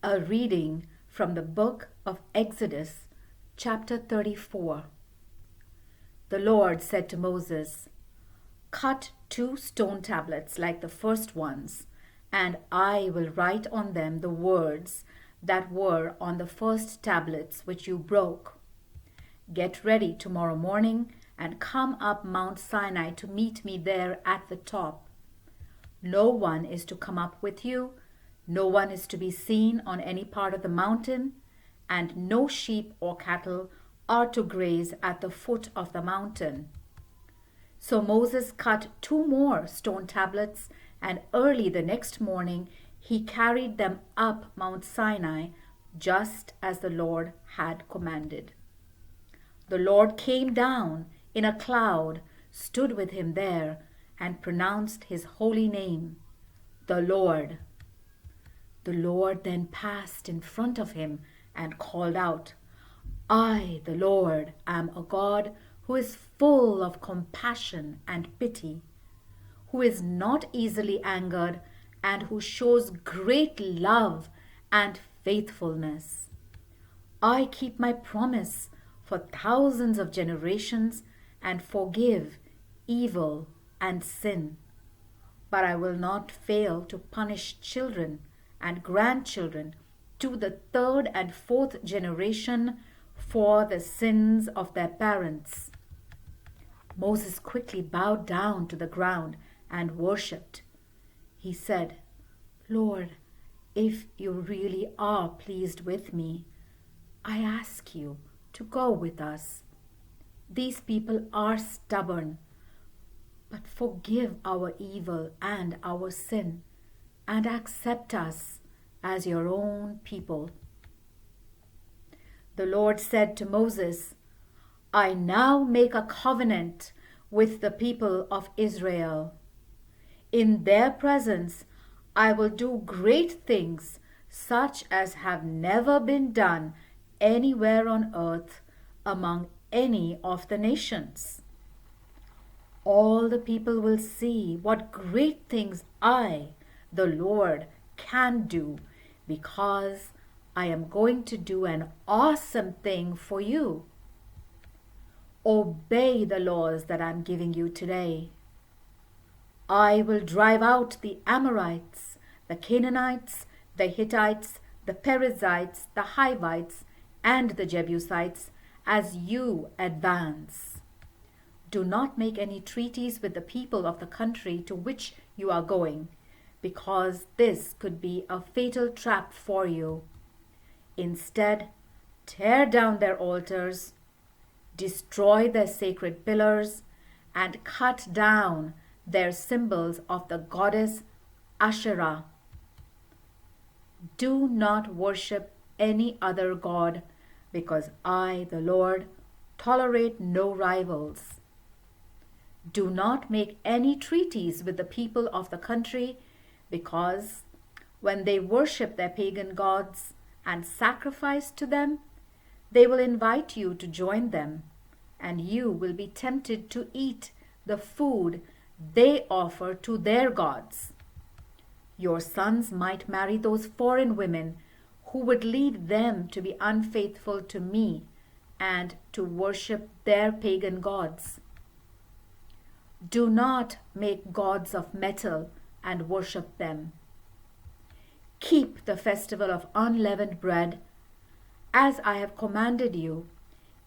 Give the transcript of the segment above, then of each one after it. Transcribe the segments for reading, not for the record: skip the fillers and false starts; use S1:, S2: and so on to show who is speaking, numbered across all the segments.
S1: A reading from the book of Exodus, chapter 34. The Lord said to Moses, "Cut 2 stone tablets like the first ones, and I will write on them the words that were on the first tablets which you broke. Get ready tomorrow morning and come up Mount Sinai to meet me there at the top. No one is to come up with you. No one is to be seen on any part of the mountain, and no sheep or cattle are to graze at the foot of the mountain." So Moses cut 2 more stone tablets, and early the next morning he carried them up Mount Sinai, just as the Lord had commanded. The Lord came down in a cloud, stood with him there, and pronounced his holy name, the Lord. The Lord then passed in front of him and called out, "I, the Lord, am a God who is full of compassion and pity, who is not easily angered, and who shows great love and faithfulness. I keep my promise for thousands of generations and forgive evil and sin. But I will not fail to punish children and grandchildren to the 3rd and 4th generation for the sins of their parents." Moses quickly bowed down to the ground and worshipped. He said, "Lord, if you really are pleased with me, I ask you to go with us. These people are stubborn, but forgive our evil and our sin, and accept us as your own people." The Lord said to Moses, "I now make a covenant with the people of Israel. In their presence I will do great things such as have never been done anywhere on earth among any of the nations. All the people will see what great things I, the Lord, can do, because I am going to do an awesome thing for you. Obey the laws that I'm giving you today. I will drive out the Amorites, the Canaanites, the Hittites, the Perizzites, the Hivites, and the Jebusites as you advance. Do not make any treaties with the people of the country to which you are going, because this could be a fatal trap for you. Instead, tear down their altars, destroy their sacred pillars, and cut down their symbols of the goddess Asherah. Do not worship any other god, because I, the Lord, tolerate no rivals. Do not make any treaties with the people of the country, because when they worship their pagan gods and sacrifice to them, they will invite you to join them, and you will be tempted to eat the food they offer to their gods. Your sons might marry those foreign women who would lead them to be unfaithful to me and to worship their pagan gods. Do not make gods of metal and worship them. Keep the festival of unleavened bread. As I have commanded you,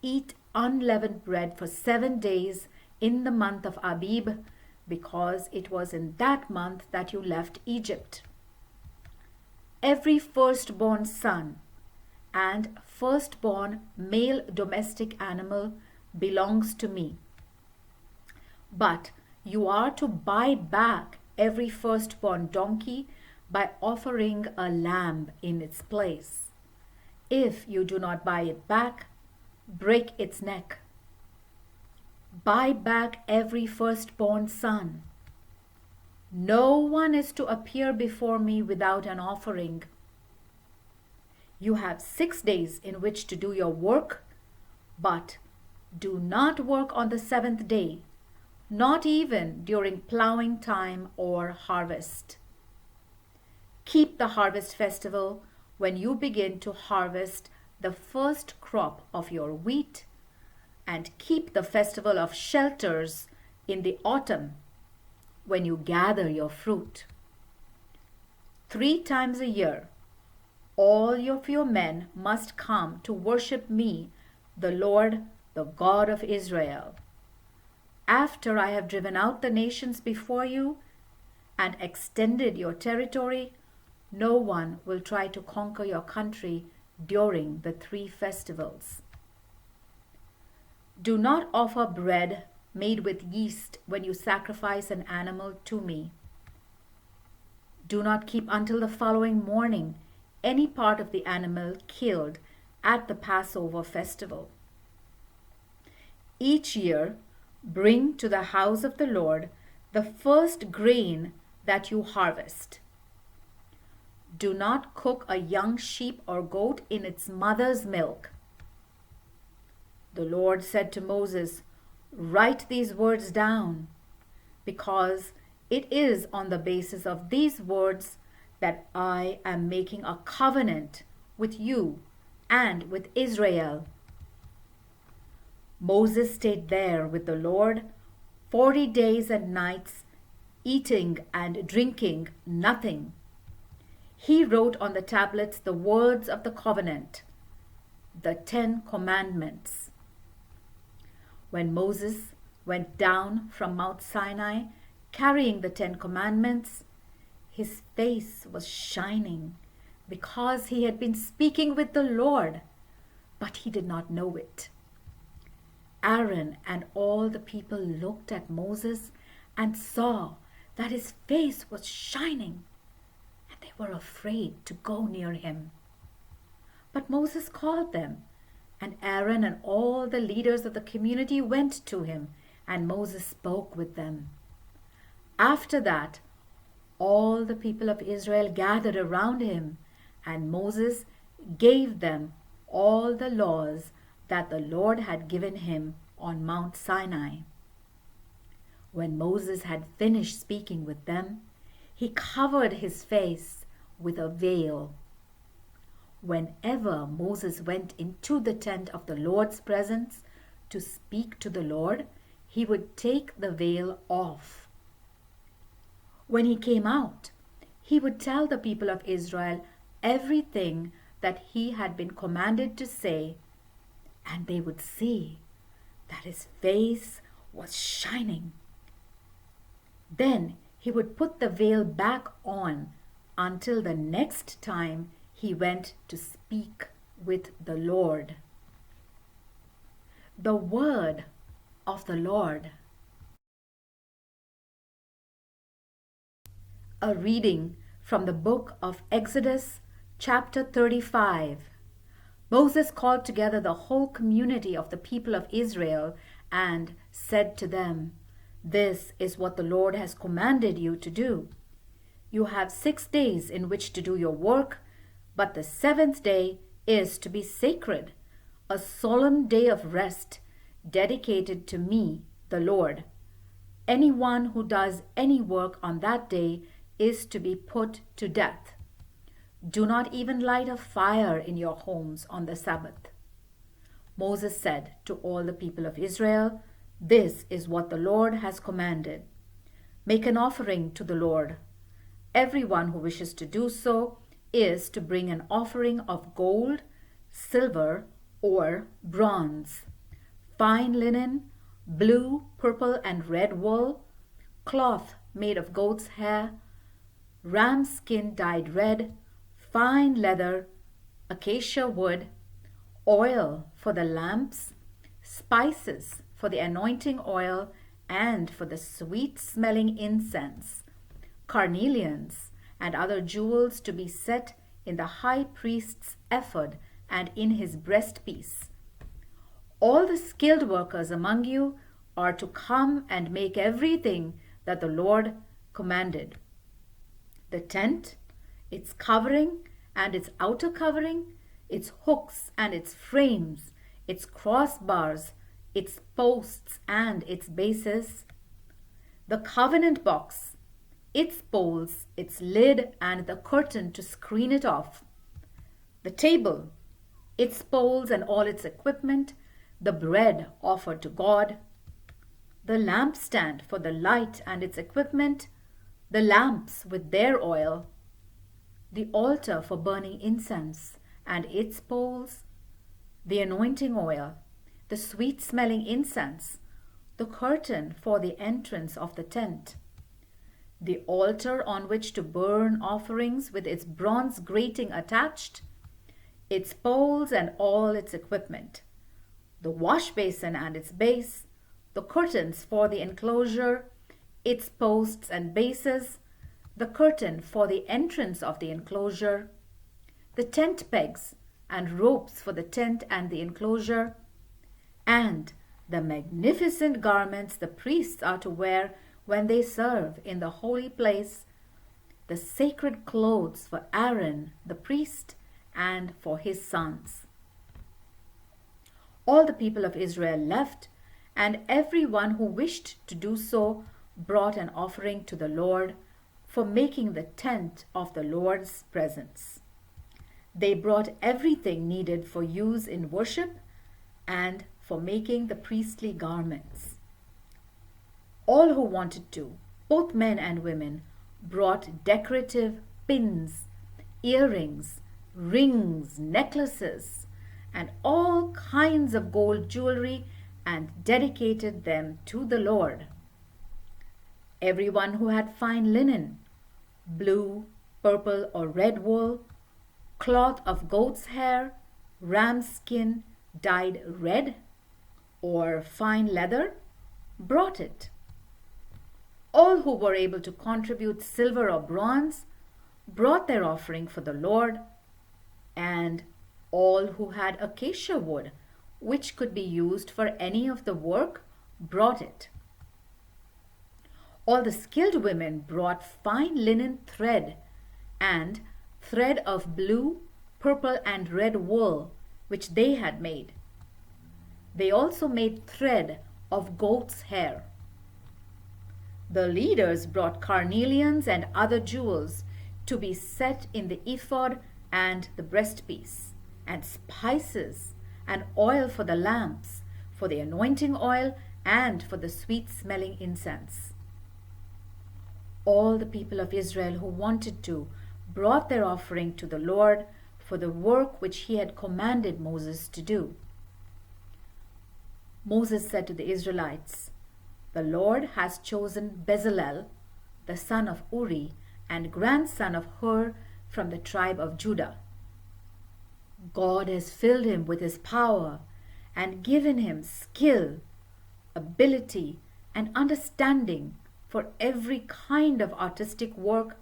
S1: eat unleavened bread for 7 days in the month of Abib, because it was in that month that you left Egypt. Every firstborn son and firstborn male domestic animal belongs to me. But you are to buy back every firstborn donkey by offering a lamb in its place. If you do not buy it back, break its neck. Buy back every firstborn son. No one is to appear before me without an offering. You have 6 days in which to do your work, but do not work on the 7th day, not even during plowing time or harvest. Keep the harvest festival when you begin to harvest the first crop of your wheat, and keep the festival of shelters in the autumn, when you gather your fruit. 3 times a year, all of your men must come to worship me, the Lord, the God of Israel. After I have driven out the nations before you and extended your territory, no one will try to conquer your country during the 3 festivals. Do not offer bread made with yeast when you sacrifice an animal to me. Do not keep until the following morning any part of the animal killed at the Passover festival. Each year, bring to the house of the Lord the first grain that you harvest. Do not cook a young sheep or goat in its mother's milk. The Lord said to Moses, "Write these words down, because it is on the basis of these words that I am making a covenant with you and with Israel." Moses stayed there with the Lord 40 days and nights, eating and drinking nothing. He wrote on the tablets the words of the covenant, the 10 commandments. When Moses went down from Mount Sinai carrying the 10 commandments, his face was shining because he had been speaking with the Lord, but he did not know it. Aaron and all the people looked at Moses and saw that his face was shining, and they were afraid to go near him. But Moses called them, and Aaron and all the leaders of the community went to him, and Moses spoke with them. After that, all the people of Israel gathered around him, and Moses gave them all the laws that the Lord had given him on Mount Sinai. When Moses had finished speaking with them, he covered his face with a veil. Whenever Moses went into the tent of the Lord's presence to speak to the Lord, he would take the veil off. When he came out, he would tell the people of Israel everything that he had been commanded to say, and they would see that his face was shining. Then he would put the veil back on until the next time he went to speak with the Lord. The word of the Lord. A reading from the book of Exodus, chapter 35. Moses called together the whole community of the people of Israel and said to them, "This is what the Lord has commanded you to do. You have 6 days in which to do your work, but the 7th day is to be sacred, a solemn day of rest dedicated to me, the Lord. Anyone who does any work on that day is to be put to death. Do not even light a fire in your homes on the Sabbath." Moses said to all the people of Israel, "This is what the Lord has commanded. Make an offering to the Lord. Everyone who wishes to do so is to bring an offering of gold, silver, or bronze, fine linen, blue, purple, and red wool, cloth made of goat's hair, ram skin dyed red, fine leather, acacia wood, oil for the lamps, spices for the anointing oil and for the sweet-smelling incense, carnelians and other jewels to be set in the high priest's ephod and in his breastpiece. All the skilled workers among you are to come and make everything that the Lord commanded. The tent, its covering and its outer covering, its hooks and its frames, its crossbars, its posts and its bases, the covenant box, its poles, its lid, and the curtain to screen it off, the table, its poles and all its equipment, the bread offered to God, the lampstand for the light and its equipment, the lamps with their oil, the altar for burning incense and its poles, the anointing oil, the sweet-smelling incense, the curtain for the entrance of the tent, the altar on which to burn offerings with its bronze grating attached, its poles and all its equipment, the wash basin and its base, the curtains for the enclosure, its posts and bases, the curtain for the entrance of the enclosure, the tent pegs and ropes for the tent and the enclosure, and the magnificent garments the priests are to wear when they serve in the holy place, the sacred clothes for Aaron the priest and for his sons. All the people of Israel left, and everyone who wished to do so brought an offering to the Lord for making the tent of the Lord's presence. They brought everything needed for use in worship and for making the priestly garments. All who wanted to, both men and women, brought decorative pins, earrings, rings, necklaces, and all kinds of gold jewelry and dedicated them to the Lord. Everyone who had fine linen, blue, purple, or red wool, cloth of goat's hair, ram's skin dyed red, or fine leather, brought it. All who were able to contribute silver or bronze brought their offering for the Lord, and all who had acacia wood, which could be used for any of the work, brought it. All the skilled women brought fine linen thread and thread of blue, purple, and red wool, which they had made. They also made thread of goat's hair. The leaders brought carnelians and other jewels to be set in the ephod and the breastpiece, and spices and oil for the lamps, for the anointing oil, and for the sweet-smelling incense. All the people of Israel who wanted to brought their offering to the Lord for the work which he had commanded Moses to do. Moses said to the Israelites, "The Lord has chosen Bezalel, the son of Uri, and grandson of Hur, from the tribe of Judah. God has filled him with his power and given him skill, ability, and understanding for every kind of artistic work,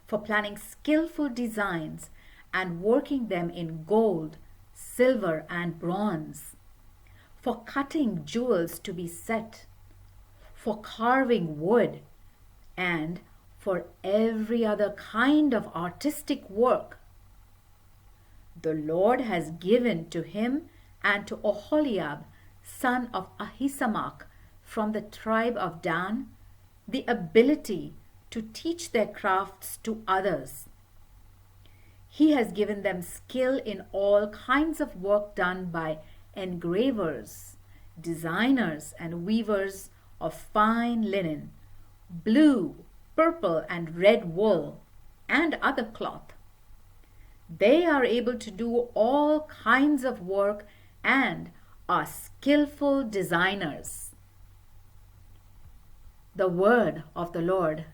S1: for planning skillful designs and working them in gold, silver, and bronze, for cutting jewels to be set, for carving wood, and for every other kind of artistic work. The Lord has given to him and to Oholiab, son of Ahisamach, from the tribe of Dan, the ability to teach their crafts to others. He has given them skill in all kinds of work done by engravers, designers, and weavers of fine linen, blue, purple, and red wool, and other cloth. They are able to do all kinds of work and are skillful designers." The word of the Lord.